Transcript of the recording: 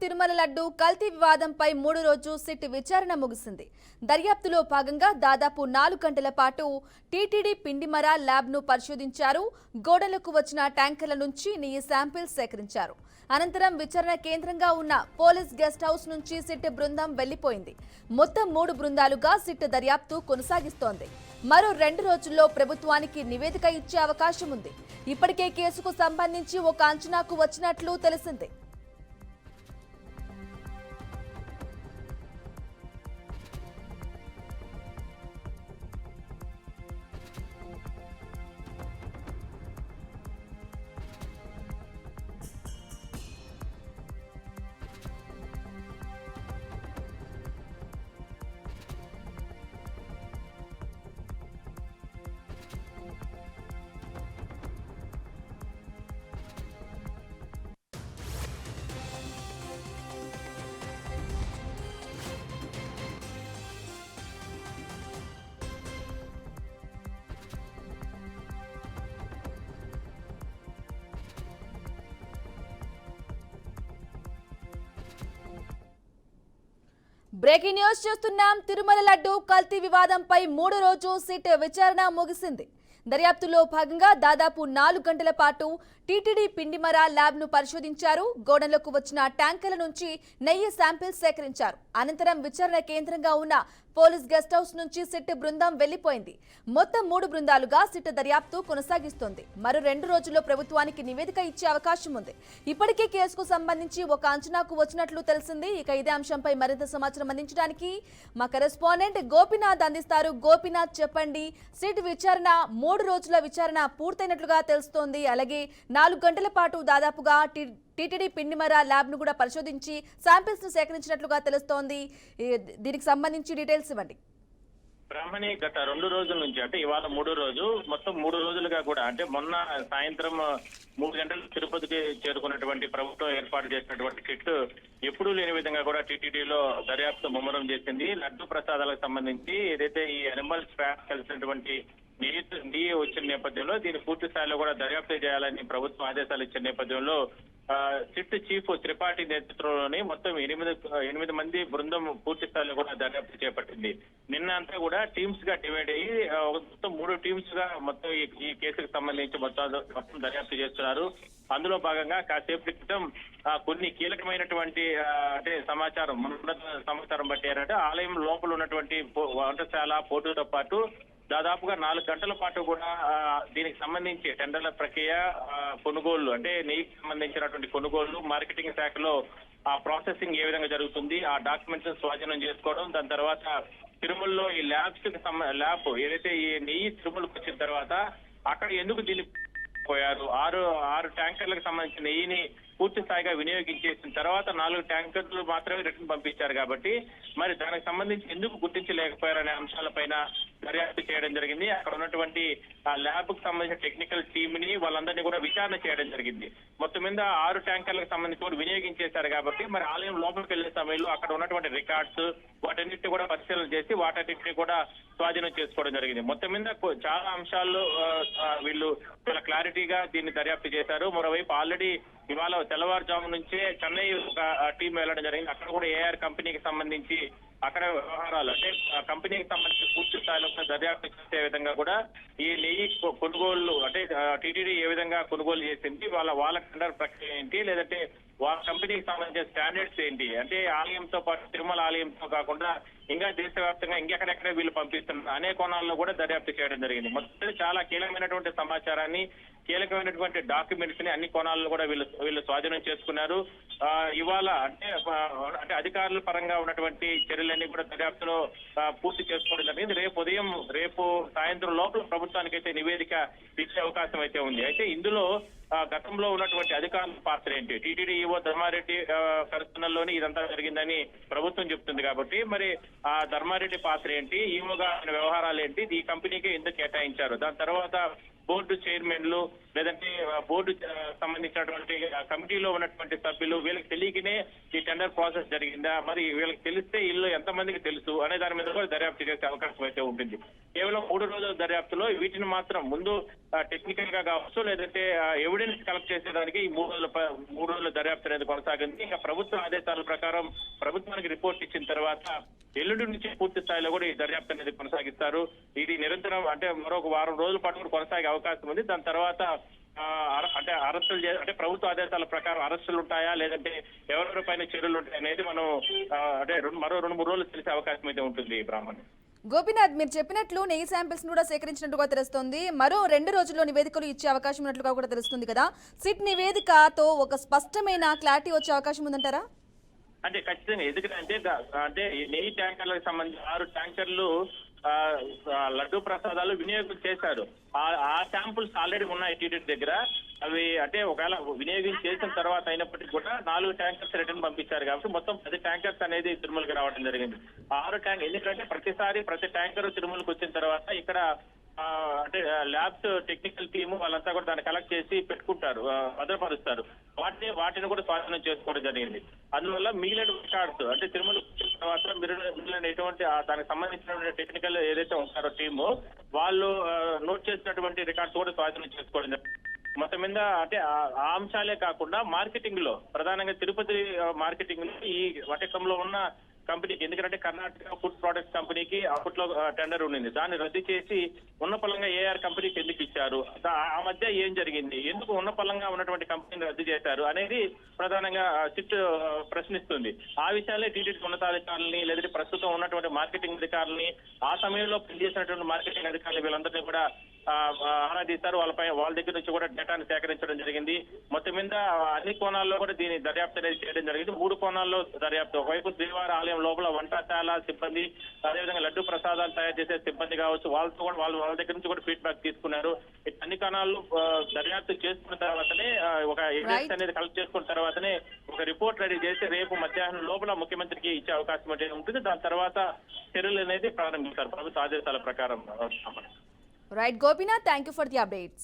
తిరుమల లడ్డు కల్తీ వివాదంపై 3 రోజు సిట్ విచారణ ముగిసింది. దర్యాప్తులో భాగంగా దాదాపు 4 గంటల పాటు టీటీడీ పిండిమర ల్యాబ్ను పరిశోధించారు. గోడలకు వచ్చిన ట్యాంకర్ల నుంచి నెయ్యి శాంపిల్స్ సేకరించారు. అనంతరం విచారణ కేంద్రంగా ఉన్న పోలీస్ గెస్ట్ హౌస్ నుంచి సిట్ బృందం వెళ్లిపోయింది. మొత్తం 3 బృందాలుగా సిట్ దర్యాప్తు కొనసాగిస్తోంది. మరో 2 రోజుల్లో ప్రభుత్వానికి నివేదిక ఇచ్చే అవకాశం ఉంది. ఇప్పటికే కేసుకు సంబంధించి ఒక అంచనాకు వచ్చినట్లు తెలిసింది. బ్రేకింగ్ న్యూస్ చూస్తున్నాం. తిరుమల లడ్డు కల్తీ వివాదంపై 3 రోజు సిట్ విచారణ ముగిసింది. దర్యాప్తులో భాగంగా దాదాపు 4 గంటల పాటు టీటీడీ పిండిమర ల్యాబ్ను పరిశోధించారు. గోడలకు వచ్చిన ట్యాంకర్ల నుంచి నెయ్యి శాంపిల్స్ సేకరించారు. అనంతరం విచారణ కేంద్రంగా ఉన్న పోలీస్ గెస్ట్ హౌస్ నుంచి సిట్ బృందం వెళ్లిపోయింది. మొత్తం 3 బృందాలుగా సిట్ దర్యాప్తు కొనసాగిస్తోంది. మరో 2 రోజుల్లో ప్రభుత్వానికి నివేదిక ఇచ్చే అవకాశం ఉంది. ఇప్పటికే కేసుకు సంబంధించి ఒక అంచనాకు వచ్చినట్లు తెలిసింది. ఇక ఇదే అంశంపై మరింత సమాచారం అందించడానికి మా కరెస్పాండెంట్ గోపీనాథ్ అందిస్తారు. గోపీనాథ్, చెప్పండి. సిట్ విచారణ 3 రోజుల విచారణ పూర్తయినట్లుగా తెలుస్తోంది. అలాగే 4 గంటల పాటు దాదాపుగా టీటీడీ పిండిమర ల్యాబ్ ను కూడా పరిశోధించి శాంపిల్స్ ను సేకరించినట్లుగా తెలుస్తోంది. దీనికి సంబంధించి డీటెయిల్స్ ఇవ్వండి. బ్రాహ్మణి గత 2 రోజుల నుంచి అంటే ఇవాళ 3 రోజు మొత్తం 3 రోజులుగా కూడా అంటే మొన్న సాయంత్రం 3 గంటలకు తిరుపతికి చేరుకున్నటువంటి ప్రభుత్వం ఏర్పాటు చేసినటువంటి కిట్ ఎప్పుడూ లేని విధంగా కూడా టీటీడీలో దర్యాప్తు ముమ్మరం చేసింది. లడ్డు ప్రసాదాలకు సంబంధించి ఏదైతే ఈ అనిమల్ స్క్రాప్ కలిసినటువంటి నెయ్యి వచ్చిన నేపథ్యంలో దీన్ని పూర్తి స్థాయిలో కూడా దర్యాప్తు చేయాలని ప్రభుత్వం ఆదేశాలు ఇచ్చిన నేపథ్యంలో సిట్ చీఫ్ త్రిపాఠి నేతృత్వంలోని మొత్తం 8 మంది బృందం పూర్తి స్థాయిలో కూడా దర్యాప్తు చేపట్టింది. నిన్న అంతా కూడా టీమ్స్ గా డివైడ్ అయ్యి మొత్తం 3 టీమ్స్ గా మొత్తం ఈ కేసుకు సంబంధించి మొత్తం దర్యాప్తు చేస్తున్నారు. అందులో భాగంగా కాసేపటి క్రితం కొన్ని కీలకమైనటువంటి అంటే సమాచారం బట్టి ఏంటంటే ఆలయం లోపల ఉన్నటువంటి వంటశాల పోర్టుతో పాటు దాదాపుగా 4 గంటల పాటు కూడా దీనికి సంబంధించి టెండర్ల ప్రక్రియ, కొనుగోళ్లు అంటే నెయ్యికి సంబంధించినటువంటి కొనుగోళ్లు, మార్కెటింగ్ శాఖలో ఆ ప్రాసెసింగ్ ఏ విధంగా జరుగుతుంది, ఆ డాక్యుమెంట్స్ స్వాధీనం చేసుకోవడం, దాని తర్వాత తిరుమలలో ఈ ల్యాబ్ ఏదైతే ఈ నెయ్యి తిరుమలకు వచ్చిన తర్వాత అక్కడ ఎందుకు దీన్ని పోయారు, 6 ట్యాంకర్లకు సంబంధించిన నెయ్యిని పూర్తి స్థాయిగా వినియోగించేసిన తర్వాత 4 ట్యాంకర్లు మాత్రమే రిటర్న్ పంపించారు. కాబట్టి మరి దానికి సంబంధించి ఎందుకు గుర్తించలేకపోయారనే అంశాలపైన దర్యాప్తు చేయడం జరిగింది. అక్కడ ఉన్నటువంటి ఆ ల్యాబ్ కు సంబంధించిన టెక్నికల్ టీమ్ ని వాళ్ళందరినీ కూడా విచారణ చేయడం జరిగింది. మొత్తం మీద 6 ట్యాంకర్లకు సంబంధించి కూడా వినియోగించేశారు. కాబట్టి మరి ఆలయం లోపలికి వెళ్లే సమయంలో అక్కడ ఉన్నటువంటి రికార్డ్స్ వాటన్నిటిని కూడా పరిశీలన చేసి వాటన్నిటిని కూడా స్వాధీనం చేసుకోవడం జరిగింది. మొత్తం మీద చాలా అంశాల్లో వీళ్ళు చాలా క్లారిటీగా దీన్ని దర్యాప్తు చేశారు. మరోవైపు ఆల్రెడీ ఇవాళ తెల్లవారుజాము నుంచే చెన్నై ఒక టీం వెళ్ళడం జరిగింది. అక్కడ కూడా ఏఆర్ కంపెనీకి సంబంధించి అక్కడ వ్యవహారాలు అంటే కంపెనీకి సంబంధించి పూర్తి స్థాయిలో దర్యాప్తు చేసే విధంగా కూడా ఈ నెయ్యి కొనుగోళ్లు అంటే టీటీడీ ఏ విధంగా కొనుగోలు చేసింది, వాళ్ళ టెండర్ ప్రక్రియ ఏంటి, లేదంటే వాళ్ళ కంపెనీకి సంబంధించిన స్టాండర్డ్స్ ఏంటి, అంటే ఆలయంతో పాటు తిరుమల ఆలయంతో కాకుండా ఇంకా దేశవ్యాప్తంగా ఇంకెక్కడెక్కడ వీళ్ళు పంపిస్తున్నారు అనే కోణాల్లో కూడా దర్యాప్తు చేయడం జరిగింది. మొత్తం చాలా కీలకమైనటువంటి సమాచారాన్ని, కీలకమైనటువంటి డాక్యుమెంట్స్ ని అన్ని కోణాల్లో కూడా వీళ్ళు స్వాధీనం చేసుకున్నారు. ఇవాళ అంటే అధికారుల పరంగా ఉన్నటువంటి చర్యలన్నీ కూడా దర్యాప్తులో పూర్తి చేసుకోవడం జరిగింది. రేపు సాయంత్రం లోపల ప్రభుత్వానికైతే నివేదిక ఇచ్చే అవకాశం అయితే ఉంది. అయితే ఇందులో గతంలో ఉన్నటువంటి అధికారుల పాత్ర ఏంటి, టీటీడీ ఈవో ధర్మారెడ్డి కరుస్తున్నలోని ఇదంతా జరిగిందని ప్రభుత్వం చెప్తుంది. కాబట్టి మరి ఆ ధర్మారెడ్డి పాత్ర ఏంటి, ఈవోగా వ్యవహారాలు ఏంటి, ఈ కంపెనీకి ఎందుకు కేటాయించారు, దాని తర్వాత బోర్డు చైర్మన్లు లేదంటే బోర్డు సంబంధించినటువంటి కమిటీలో ఉన్నటువంటి సభ్యులు వీళ్ళకి తెలియకనే ఈ టెండర్ ప్రాసెస్ జరిగిందా, మరి వీళ్ళకి తెలిస్తే ఇల్లు ఎంతమందికి తెలుసు అనే దాని మీద కూడా దర్యాప్తు చేసే అవకాశం అయితే ఉంటుంది. కేవలం 3 రోజుల దర్యాప్తులో వీటిని మాత్రం ముందు టెక్నికల్ గా కావచ్చు లేదంటే ఎవిడెన్స్ కలెక్ట్ చేసేదానికి ఈ 3 రోజుల దర్యాప్తు అనేది కొనసాగింది. ఇంకా ప్రభుత్వ ఆదేశాల ప్రకారం ప్రభుత్వానికి రిపోర్ట్ ఇచ్చిన తర్వాత ఎల్లుండి నుంచి పూర్తి స్థాయిలో కూడా ఈ దర్యాప్తు అనేది కొనసాగిస్తారు. ఇది నిరంతరం అంటే మరొక వారం రోజుల పాటు కూడా కొనసాగే అవకాశం ఉంది. దాని తర్వాత అంటే అరెస్టులు అంటే ప్రభుత్వ ఆదేశాల ప్రకారం అరెస్టులు ఉంటాయా లేదంటే ఎవరెవరి పైన చర్యలు ఉంటాయి అనేది మనం అంటే మరో 2-3 రోజులు తెలిసే అవకాశం అయితే ఉంటుంది. బ్రాహ్మణ్ గోపీనాథ్, మీరు చెప్పినట్లు నెయ్యి శాంపిల్స్ కూడా సేకరించినట్టుగా తెలుస్తుంది. మరో 2 రోజుల్లో నివేదికలు ఇచ్చే అవకాశం ఉన్నట్లుగా కూడా తెలుస్తుంది కదా. సిట్ నివేదికతో ఒక స్పష్టమైన క్లారిటీ వచ్చే అవకాశం ఉందంటారా? అంటే ఖచ్చితంగా, ఎందుకంటే అంటే ఈ నెయ్యి ట్యాంకర్లకు సంబంధించి 6 ట్యాంకర్లు లడ్డూ ప్రసాదాలు వినియోగం చేశారు. ఆ శాంపుల్స్ ఆల్రెడీ ఉన్నాయి టీటీడీ దగ్గర. అవి అంటే ఒకవేళ వినియోగం చేసిన తర్వాత అయినప్పటికీ కూడా 4 ట్యాంకర్స్ రిటర్న్ పంపించారు కాబట్టి మొత్తం 10 ట్యాంకర్స్ అనేది తిరుమలకి రావడం జరిగింది. 6 ట్యాంకర్ ఎందుకంటే ప్రతి ట్యాంకర్ తిరుమలకి వచ్చిన తర్వాత ఇక్కడ అంటే ల్యాబ్స్ టెక్నికల్ టీమ్ వాళ్ళంతా కూడా దాన్ని కలెక్ట్ చేసి పెట్టుకుంటారు, భద్రపరుస్తారు. వాటిని కూడా స్వాధీనం చేసుకోవడం జరిగింది. అందువల్ల మిగిలిన రికార్డ్స్ అంటే తిరుమల వచ్చిన తర్వాత మిగిలిన ఎటువంటి దానికి సంబంధించిన టెక్నికల్ ఏదైతే ఉంటారో టీము వాళ్ళు నోట్ చేసినటువంటి రికార్డ్స్ కూడా స్వాధీనం చేసుకోవడం జరిగింది. మొత్తం మీద అంటే ఆ అంశాలే కాకుండా మార్కెటింగ్ లో ప్రధానంగా తిరుపతి మార్కెటింగ్ లో ఈ వటకంలో ఉన్న కంపెనీకి, ఎందుకంటే కర్ణాటక ఫుడ్ ప్రొడక్ట్స్ కంపెనీకి అప్పట్లో టెండర్ ఉండింది, దాన్ని రద్దు చేసి ఉన్న పలంగా ఏఆర్ కంపెనీకి ఎందుకు ఇచ్చారు, ఆ మధ్య ఏం జరిగింది, ఎందుకు ఉన్న పలంగా ఉన్నటువంటి కంపెనీని రద్దు చేశారు అనేది ప్రధానంగా సిట్ ప్రశ్నిస్తుంది. ఆ విషయాలే టీటీడీ ఉన్నతాధికారులని లేదంటే ప్రస్తుతం ఉన్నటువంటి మార్కెటింగ్ అధికారులని ఆ సమయంలో పనిచేసినటువంటి మార్కెటింగ్ అధికారులు వీళ్ళందరినీ కూడా ఆరాధిస్తారు. వాళ్ళ దగ్గర నుంచి కూడా డేటాను సేకరించడం జరిగింది. మొత్తం మీద అన్ని కోణాల్లో కూడా దీని దర్యాప్తు అనేది చేయడం జరిగింది. 3 కోణాల్లో దర్యాప్తు. ఒకవైపు శ్రీవారి ఆలయం లోపల వంటశాల సిబ్బంది, అదేవిధంగా లడ్డు ప్రసాదాలు తయారు చేసే సిబ్బంది కావచ్చు, వాళ్ళతో కూడా వాళ్ళ దగ్గర నుంచి కూడా ఫీడ్బ్యాక్ తీసుకున్నారు. అన్ని కోణాలు దర్యాప్తు చేసుకున్న తర్వాతనే ఒక ఎవిడెన్స్ అనేది కలెక్ట్ చేసుకున్న తర్వాతనే ఒక రిపోర్ట్ రెడీ చేసి రేపు మధ్యాహ్నం లోపల ముఖ్యమంత్రికి ఇచ్చే అవకాశం అనేది ఉంటుంది. దాని తర్వాత చర్యలు అనేది ప్రారంభిస్తారు ప్రభుత్వ ఆదేశాల ప్రకారం. Right, Gopinath, thank you for the updates.